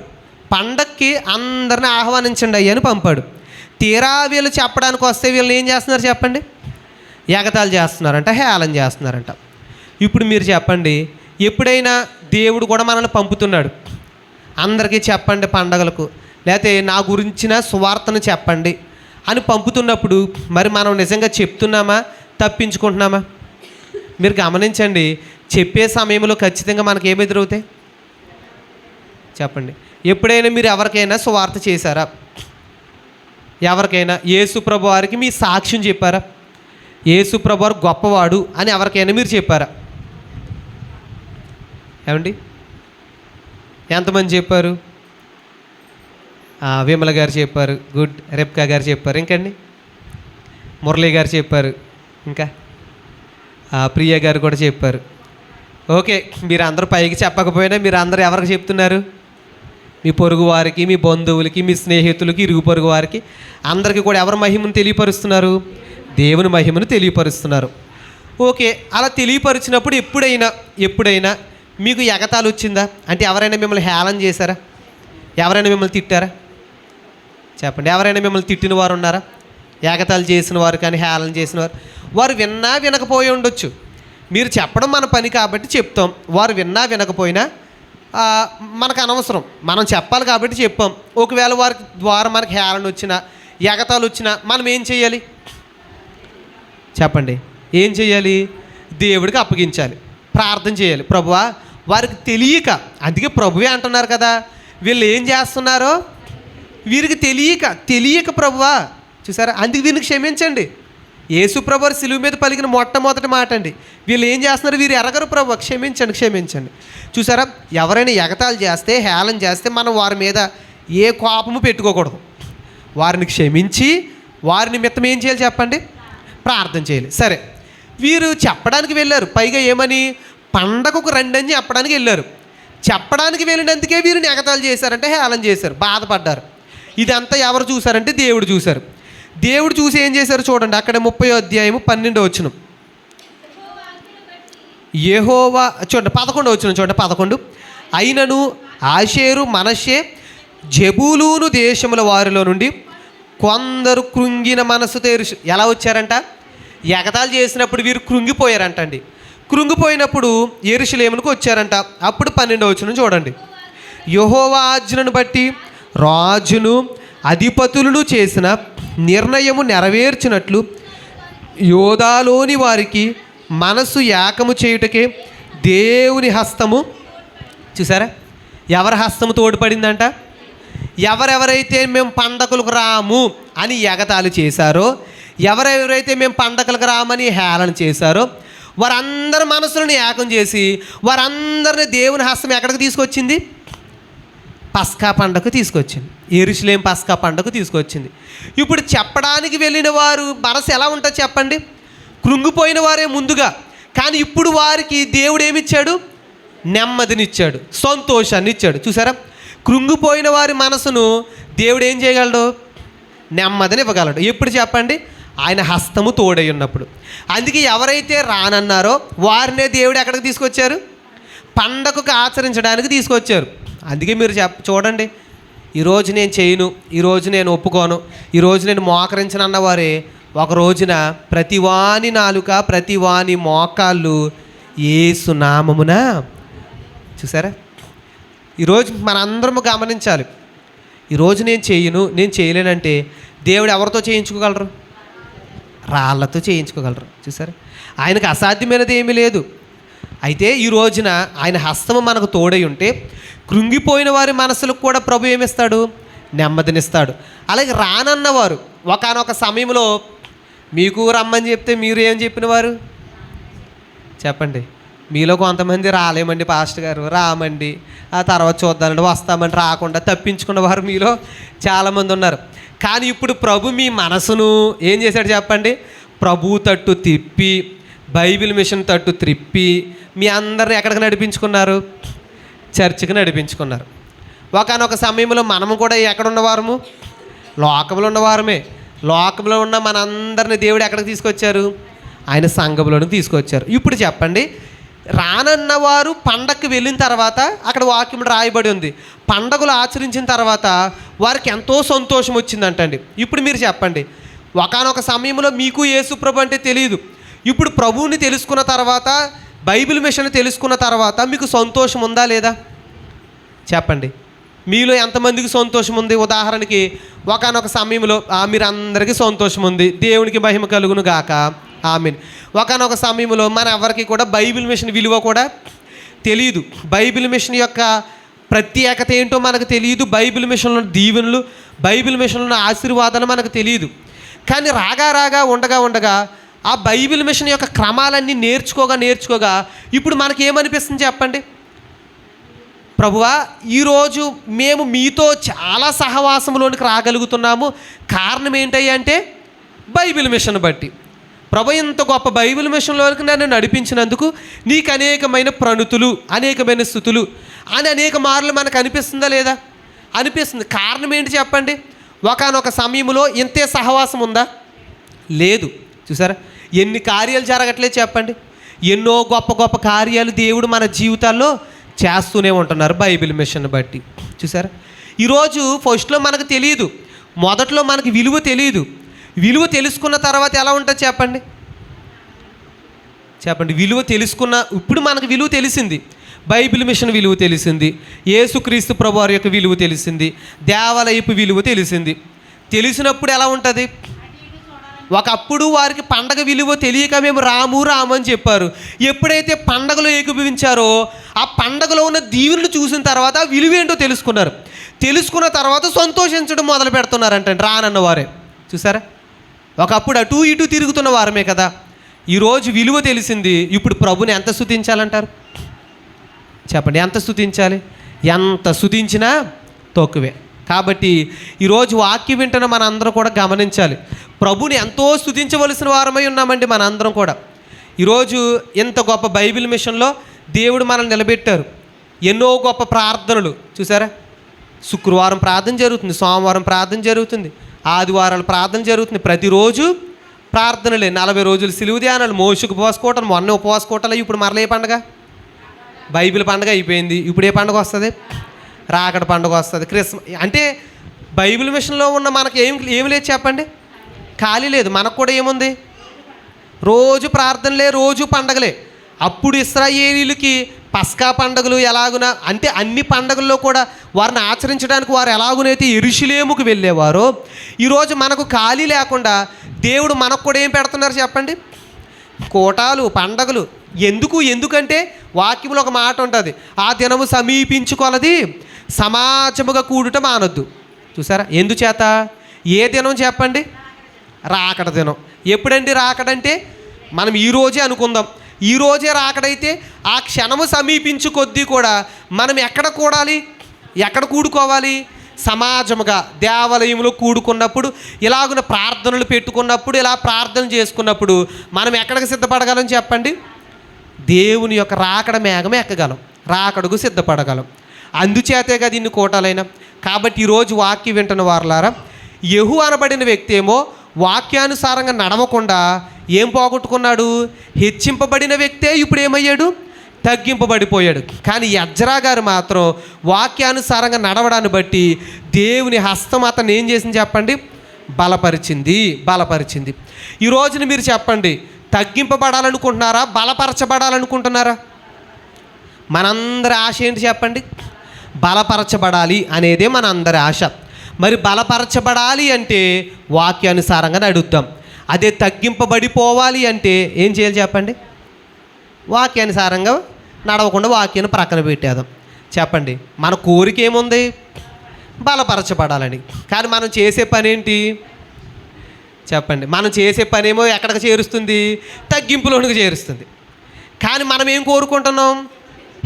పండక్కి అందరిని ఆహ్వానించండి అయ్యని పంపాడు. తీరా వీళ్ళు చెప్పడానికి వస్తే వీళ్ళు ఏం చేస్తున్నారు చెప్పండి? ఎగతాళి చేస్తున్నారంట, హేళన చేస్తున్నారంట. ఇప్పుడు మీరు చెప్పండి, ఎప్పుడైనా దేవుడు కూడా మనల్ని పంపుతున్నాడు, అందరికీ చెప్పండి పండగలకు, లేకపోతే నా గురించిన సువార్తను చెప్పండి అని పంపుతున్నప్పుడు మరి మనం నిజంగా చెప్తున్నామా, తప్పించుకుంటున్నామా? మీరు గమనించండి, చెప్పే సమయంలో ఖచ్చితంగా మనకి ఏమి ఎదురవుతాయి చెప్పండి? ఎప్పుడైనా మీరు ఎవరికైనా సువార్త చేశారా? ఎవరికైనా యేసు ప్రభు వారికి మీ సాక్ష్యం చెప్పారా? యేసు ప్రభు వారు గొప్పవాడు అని ఎవరికైనా మీరు చెప్పారా? ఏమండి, ఎంతమంది చెప్పారు? విమల గారు చెప్పారు, గుడ్. రెబ్కా గారు చెప్పారు, ఇంకండి మురళీ గారు చెప్పారు, ఇంకా ప్రియ గారు కూడా చెప్పారు. ఓకే, మీరు అందరూ పైకి చెప్పకపోయినా మీరు అందరూ ఎవరికి చెప్తున్నారు? మీ పొరుగు వారికి, మీ బంధువులకి, మీ స్నేహితులకి, ఇరుగు పొరుగు వారికి అందరికీ కూడా ఎవరి మహిమను తెలియపరుస్తున్నారు? దేవుని మహిమను తెలియపరుస్తున్నారు. ఓకే, అలా తెలియపరిచినప్పుడు ఎప్పుడైనా మీకు ఎగతాళి వచ్చిందా? అంటే ఎవరైనా మిమ్మల్ని హేళన చేశారా? ఎవరైనా మిమ్మల్ని తిట్టారా? చెప్పండి. ఎవరైనా మిమ్మల్ని తిట్టిన వారు ఉన్నారా? ఎగతాళి చేసిన వారు కానీ, హేళన చేసిన వారు విన్నా వినకపోయి ఉండొచ్చు. మీరు చెప్పడం మన పని కాబట్టి చెప్తాం. వారు విన్నా వినకపోయినా మనకు అనవసరం, మనం చెప్పాలి కాబట్టి చెప్పాం. ఒకవేళ వారి ద్వారా మనకి హేళన వచ్చినా, ఎగతాళి వచ్చినా మనం ఏం చేయాలి చెప్పండి? ఏం చేయాలి? దేవుడికి అప్పగించాలి, ప్రార్థన చేయాలి. ప్రభువా, వారికి తెలియక, అందుకే ప్రభువే అంటున్నారు కదా, వీళ్ళు ఏం చేస్తున్నారో వీరికి తెలియక ప్రభువా, చూసారా, అందుకు వీరికి క్షమించండి. యేసుప్రభు శిలువ మీద పలికిన మొట్టమొదటి మాట అండి. వీళ్ళు ఏం చేస్తున్నారు? వీరు ఎరగరు ప్రభు, క్షమించండి క్షమించండి. చూసారా, ఎవరైనా ఎగతాళి చేస్తే, హేళన చేస్తే మనం వారి మీద ఏ కోపము పెట్టుకోకూడదు. వారిని క్షమించి వారి నిమిత్తం ఏం చేయాలి చెప్పండి? ప్రార్థన చేయాలి. సరే, వీరు చెప్పడానికి వెళ్ళారు. పైగా ఏమని? పండగకు రండి అని చెప్పడానికి వెళ్ళారు. చెప్పడానికి వెళ్ళినందుకే వీరిని ఎగతాళి చేశారంటే, హేళన చేశారు, బాధపడ్డారు. ఇదంతా ఎవరు చూశారంటే దేవుడు చూశారు. దేవుడు చూసి ఏం చేశారు చూడండి. అక్కడ 30వ అధ్యాయము 12వ వచనం. యెహోవా చూడండి, 11వ వచనం చూడండి. 11 అయినను ఆషేరు, మనష్షే, జెబూలూను దేశముల వారిలో నుండి కొందరు కృంగిన మనసుతో ఎలా వచ్చారంట? ఎగతాళి చేసినప్పుడు వీరు కృంగిపోయారంటండి. కృంగిపోయినప్పుడు యెరూషలేమునకు వచ్చారంట. అప్పుడు 12వ వచనం చూడండి. యెహోవా ఆజ్ఞను బట్టి రాజును అధిపతులను చేసిన నిర్ణయము నెరవేర్చినట్లు యోధాలోని వారికి మనసు ఏకము చేయుటకే దేవుని హస్తము, చూసారా, ఎవరి హస్తము తోడ్పడిందంట? ఎవరెవరైతే మేము పండగలకు రాము అని ఎగతాళి చేశారో, ఎవరెవరైతే మేము పండగలకు రామని హేళన చేశారో, వారందరి మనసులను ఏకం చేసి వారందరిని దేవుని హస్తం ఎక్కడికి తీసుకొచ్చింది? పస్కా పండగకు తీసుకొచ్చింది. యెరూషలేము పస్కా పండగకు తీసుకొచ్చింది. ఇప్పుడు చెప్పడానికి వెళ్ళిన వారు మనసు ఎలా ఉంటుంది చెప్పండి? కృంగిపోయిన వారే ముందుగా. కానీ ఇప్పుడు వారికి దేవుడు ఏమిచ్చాడు? నెమ్మదినిచ్చాడు, సంతోషాన్ని ఇచ్చాడు. చూసారా, కృంగిపోయిన వారి మనసును దేవుడు ఏం చేయగలడు? నెమ్మదిని ఇవ్వగలడు. ఎప్పుడు చెప్పండి? ఆయన హస్తము తోడై ఉన్నప్పుడు. అందుకే ఎవరైతే రానన్నారో వారినే దేవుడు ఎక్కడికి తీసుకొచ్చారు? పండగకు ఆచరించడానికి తీసుకొచ్చారు. అందుకే మీరు చూడండి, ఈరోజు నేను చేయను, ఈరోజు నేను ఒప్పుకోను, ఈరోజు నేను మోకరించను అన్నవారే ఒక రోజున ప్రతివాని నాలుక, ప్రతివాని మోకాళ్ళు యేసు నామమున. చూసారా, ఈరోజు మనందరము గమనించాలి. ఈరోజు నేను చేయను, నేను చేయలేనంటే దేవుడు ఎవరితో చేయించుకోగలరు? రాళ్ళతో చేయించుకోగలరు. చూసారా, ఆయనకు అసాధ్యమైనది ఏమీ లేదు. అయితే ఈ రోజున ఆయన హస్తము మనకు తోడై ఉంటే కృంగిపోయిన వారి మనసులకు కూడా ప్రభు ఏమిస్తాడు? నెమ్మదినిస్తాడు. అలాగే రానన్నవారు ఒకానొక సమయంలో మీకు రమ్మని చెప్తే మీరు ఏం చెప్పిన వారు చెప్పండి? మీలో కొంతమంది రాలేమండి పాస్టర్ గారు, రామండి, ఆ తర్వాత చూద్దామండి, వస్తామండి, రాకుండా తప్పించుకున్న వారు మీలో చాలామంది ఉన్నారు. కానీ ఇప్పుడు ప్రభు మీ మనసును ఏం చేశాడు చెప్పండి? ప్రభు తట్టు తిప్పి, బైబిల్ మిషన్ తట్టు త్రిప్పి మీ అందరిని ఎక్కడికి నడిపించుకున్నారు? చర్చికి నడిపించుకున్నారు. ఒకానొక సమయంలో మనము కూడా ఎక్కడున్నవారము? లోకంలో ఉన్నవారమే. లోకంలో ఉన్న మనందరిని దేవుడు ఎక్కడికి తీసుకొచ్చారు? ఆయన సంఘంలోనికి తీసుకొచ్చారు. ఇప్పుడు చెప్పండి, రానన్నవారు పండగకి వెళ్ళిన తర్వాత అక్కడ వాక్యంలో రాయబడి ఉంది, పండగలు ఆచరించిన తర్వాత వారికి ఎంతో సంతోషం వచ్చిందంటండి. ఇప్పుడు మీరు చెప్పండి, ఒకానొక సమయంలో మీకు యేసు ప్రభు అంటే తెలియదు. ఇప్పుడు ప్రభువుని తెలుసుకున్న తర్వాత, బైబిల్ మిషన్ తెలుసుకున్న తర్వాత మీకు సంతోషం ఉందా లేదా చెప్పండి? మీలో ఎంతమందికి సంతోషం ఉంది? ఉదాహరణకి ఒకానొక సమయంలో మీరందరికీ సంతోషం ఉంది, దేవునికి మహిమ కలుగును గాక, ఆమేన్. ఒకానొక సమయంలో మన ఎవరికి కూడా బైబిల్ మిషన్ విలువ కూడా తెలియదు. బైబిల్ మిషన్ యొక్క ప్రత్యేకత ఏంటో మనకు తెలియదు. బైబిల్ మిషన్లో దీవెనలు, బైబిల్ మిషన్లో ఆశీర్వాదాలు మనకు తెలియదు. కానీ రాగా ఉండగా ఆ బైబిల్ మిషన్ యొక్క క్రమాలన్నీ నేర్చుకోగా ఇప్పుడు మనకి ఏమనిపిస్తుంది చెప్పండి? ప్రభువా, ఈరోజు మేము మీతో చాలా సహవాసంలోనికి రాగలుగుతున్నాము. కారణం ఏంటయ్యా అంటే బైబిల్ మిషన్ బట్టి. ప్రభు ఇంత గొప్ప బైబిల్ మిషన్లోకి నన్ను నడిపించినందుకు నీకు అనేకమైన ప్రణుతులు, అనేకమైన స్తుతులు అని అనేక మార్లు మనకు అనిపిస్తుందా లేదా? అనిపిస్తుంది. కారణం ఏంటి చెప్పండి? ఒకానొక సమయంలో ఇంతే సహవాసం ఉందా? లేదు. చూసారా, ఎన్ని కార్యాలు జరగట్లేదు చెప్పండి? ఎన్నో గొప్ప గొప్ప కార్యాలు దేవుడు మన జీవితాల్లో చేస్తూనే ఉంటున్నారు బైబిల్ మిషన్ బట్టి. చూసారా, ఈరోజు ఫస్ట్లో మనకు తెలియదు, మొదట్లో మనకి విలువ తెలియదు. విలువ తెలుసుకున్న తర్వాత ఎలా ఉంటుంది చెప్పండి? విలువ తెలుసుకున్న ఇప్పుడు మనకు విలువ తెలిసింది. బైబిల్ మిషన్ విలువ తెలిసింది, యేసుక్రీస్తు ప్రభువారి యొక్క విలువ తెలిసింది, దేవాలయపు విలువ తెలిసింది. తెలిసినప్పుడు ఎలా ఉంటుంది? ఒకప్పుడు వారికి పండగ విలువ తెలియక మేము రాము అని చెప్పారు. ఎప్పుడైతే పండగలో ఏకీభవించారో ఆ పండగలో ఉన్న దీవెనలు చూసిన తర్వాత ఆ విలువ ఏంటో తెలుసుకున్న తర్వాత సంతోషించడం మొదలు పెడుతున్నారంటే రానన్న వారే. చూసారా, ఒకప్పుడు అటు ఇటు తిరుగుతున్న వారమే కదా. ఈరోజు విలువ తెలిసింది. ఇప్పుడు ప్రభుని ఎంత స్తుతించాలంటారు చెప్పండి? ఎంత స్తుతించాలి? ఎంత స్తుతించినా తక్కువే. కాబట్టి ఈరోజు వాక్యం వింటున్న మన అందరం కూడా గమనించాలి. ప్రభుని ఎంతో స్తుతించవలసిన వారమై ఉన్నామండి మన అందరం కూడా. ఈరోజు ఇంత గొప్ప బైబిల్ మిషన్లో దేవుడు మనల్ని నిలబెట్టారు. ఎన్నో గొప్ప ప్రార్థనలు చూసారా? శుక్రవారం ప్రార్థన జరుగుతుంది, సోమవారం ప్రార్థన జరుగుతుంది, ఆదివారాలు ప్రార్థన జరుగుతుంది. ప్రతిరోజు ప్రార్థనలే. 40 రోజులు సిలువ ధ్యానాలు, మోషకు ఉపవాసుకోవటం, మొన్న ఉపవాసుకోవటాలు. ఇప్పుడు మరల ఏ పండుగ? బైబిల్ పండుగ అయిపోయింది. ఇప్పుడు ఏ పండుగ వస్తుంది? రాకడ పండుగ వస్తుంది, క్రిస్మస్. అంటే బైబిల్ మిషన్లో ఉన్న మనకి ఏమి లేదు చెప్పండి? ఖాళీ లేదు. మనకు కూడా ఏముంది? రోజు ప్రార్థనలే, రోజు పండగలే. అప్పుడు ఇశ్రాయేలీయులకి పస్కా పండుగలు ఎలాగునా అంటే అన్ని పండుగల్లో కూడా వారిని ఆచరించడానికి వారు ఎలాగునైతే యెరూషలేముకు వెళ్ళేవారో, ఈరోజు మనకు ఖాళీ లేకుండా దేవుడు మనకు కూడా ఏం పెడుతున్నారు చెప్పండి? కోటాలు, పండగలు. ఎందుకంటే వాక్యంలో ఒక మాట ఉంటుంది, ఆ దినము సమీపించుకొలది సమాజముగా కూడుట మానొద్దు. చూసారా? ఎందుచేత? ఏ దినం చెప్పండి? రాకడ దినం. ఎప్పుడండి రాకడంటే? మనం ఈరోజే అనుకుందాం. ఈరోజే రాకడైతే ఆ క్షణము సమీపించు కొద్దీ కూడా మనం ఎక్కడ కూడాలి? ఎక్కడ కూడుకోవాలి? సమాజముగా దేవాలయంలో కూడుకున్నప్పుడు, ఇలాగున ప్రార్థనలు పెట్టుకున్నప్పుడు, ఇలా ప్రార్థన చేసుకున్నప్పుడు మనం ఎక్కడికి సిద్ధపడగలం చెప్పండి? దేవుని యొక్క రాకడ మేఘం ఎక్కగలం, రాకడకు సిద్ధపడగలం. అందుచేతే కదా ఇన్ని కోటాలైన. కాబట్టి ఈరోజు వాక్యం వింటున్న వారులారా, యెహూ అనబడిన వ్యక్తి ఏమో వాక్యానుసారంగా నడవకుండా ఏం పోగొట్టుకున్నాడు? హెచ్చింపబడిన వ్యక్తే ఇప్పుడు ఏమయ్యాడు? తగ్గింపబడిపోయాడు. కానీ ఎజ్రా గారు మాత్రం వాక్యానుసారంగా నడవడాన్ని బట్టి దేవుని హస్తం అతను ఏం చేసింది చెప్పండి? బలపరిచింది. ఈ రోజున మీరు చెప్పండి, తగ్గింపబడాలనుకుంటున్నారా, బలపరచబడాలనుకుంటున్నారా? మనందరి ఆశ ఏంటి చెప్పండి? బలపరచబడాలి అనేదే మన అందరి ఆశ. మరి బలపరచబడాలి అంటే వాక్యానుసారంగా నడుద్దాం. అదే తగ్గింపబడిపోవాలి అంటే ఏం చేయాలి చెప్పండి? వాక్యానుసారంగా నడవకుండా వాక్యాన్ని ప్రక్కన పెట్టేద్దాం. చెప్పండి, మన కోరిక ఏముంది? బలపరచబడాలని. కానీ మనం చేసే పని ఏంటి చెప్పండి? మనం చేసే పని ఏమో ఎక్కడికి చేరుస్తుంది? తగ్గింపులోనికి చేరుస్తుంది. కానీ మనం ఏం కోరుకుంటున్నాం?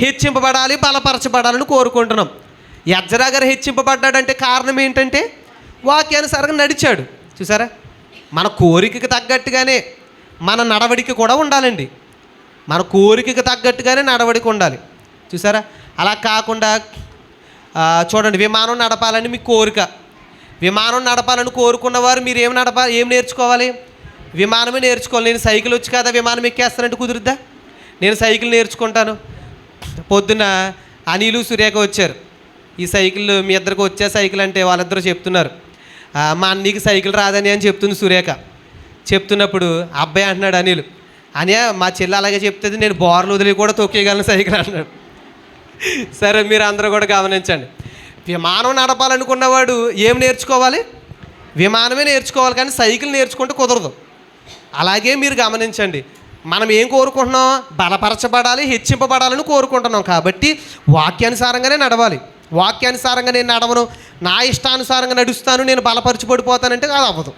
హెచ్చింపబడాలి, బలపరచబడాలని కోరుకుంటున్నాం. ఎజ్రా గారు హెచ్చింపబడ్డాడంటే కారణం ఏంటంటే వాక్యానుసారంగా నడిచాడు. చూసారా? మన కోరికకి తగ్గట్టుగానే మన నడవడిక కూడా ఉండాలండి. మన కోరికకి తగ్గట్టుగానే నడవడిక ఉండాలి. చూసారా? అలా కాకుండా చూడండి, విమానం నడపాలని మీ కోరిక. విమానం నడపాలని కోరుకున్నవారు మీరు ఏం నేర్చుకోవాలి? విమానమే నేర్చుకోవాలి. నేను సైకిల్ వచ్చి కదా విమానం ఎక్కేస్తానంటే కుదురుద్దా? నేను సైకిల్ నేర్చుకుంటాను. పొద్దున అనిలు, సురేఖ వచ్చారు. ఈ సైకిల్ మీ ఇద్దరికి వచ్చే సైకిల్ అంటే వాళ్ళిద్దరూ చెప్తున్నారు, మా అన్నీకి సైకిల్ రాదని అని చెప్తుంది సురేఖ. చెప్తున్నప్పుడు అబ్బాయి అంటున్నాడు అనిలు, అని మా చెల్లి అలాగే చెప్తుంది, నేను బోర్లు వదిలి కూడా తొక్కేయగలను సైకిల్ అంటున్నాడు. సరే, మీరు అందరూ కూడా గమనించండి. విమానం నడపాలనుకున్నవాడు ఏం నేర్చుకోవాలి? విమానమే నేర్చుకోవాలి. కానీ సైకిల్ నేర్చుకుంటే కుదరదు. అలాగే మీరు గమనించండి, మనం ఏం కోరుకుంటున్నాం? బలపరచబడాలి, హెచ్చింపబడాలని కోరుకుంటున్నాం. కాబట్టి వాక్యానుసారంగానే నడవాలి. వాక్యానుసారంగా నేను నడవను, నా ఇష్టానుసారంగా నడుస్తాను, నేను బలపరచబడిపోతానంటే అది అవ్వదు.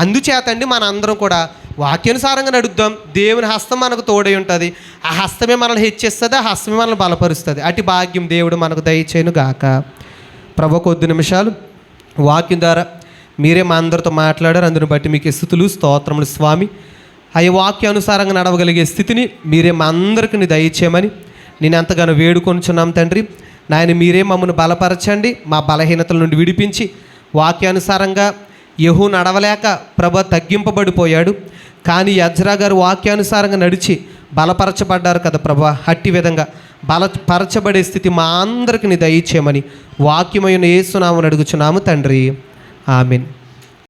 అందుచేతండి మన అందరం కూడా వాక్యానుసారంగా నడుద్దాం. దేవుని హస్తం మనకు తోడై ఉంటుంది. ఆ హస్తమే మనల్ని హెచ్చిస్తుంది, ఆ హస్తమే మనల్ని బలపరుస్తుంది. అటు భాగ్యం దేవుడు మనకు దయచేయను గాక. ప్రభు, కొద్ది నిమిషాలు వాక్యం ద్వారా మీరే మా అందరితో మాట్లాడారు. అందుని బట్టి మీకు స్తుతులు, స్తోత్రములు స్వామి. అయ్యే వాక్యానుసారంగా నడవగలిగే స్థితిని మీరే మా అందరికీ దయచేయమని నేను ఎంతగానో వేడుకొనుచున్నాం తండ్రి. నాయన, మీరే మమ్మల్ని బలపరచండి, మా బలహీనతల నుండి విడిపించి వాక్యానుసారంగా యెహూ నడవలేక ప్రభు తగ్గింపబడిపోయాడు. కానీ ఎజ్రా గారు వాక్యానుసారంగా నడిచి బలపరచబడ్డారు కదా ప్రభు. అట్టి విధంగా బలపరచబడే స్థితి మా అందరికీ దయచేయమని వాక్యమైన యేసు నామమున అడుగుచున్నాము తండ్రి. ఆమేన్.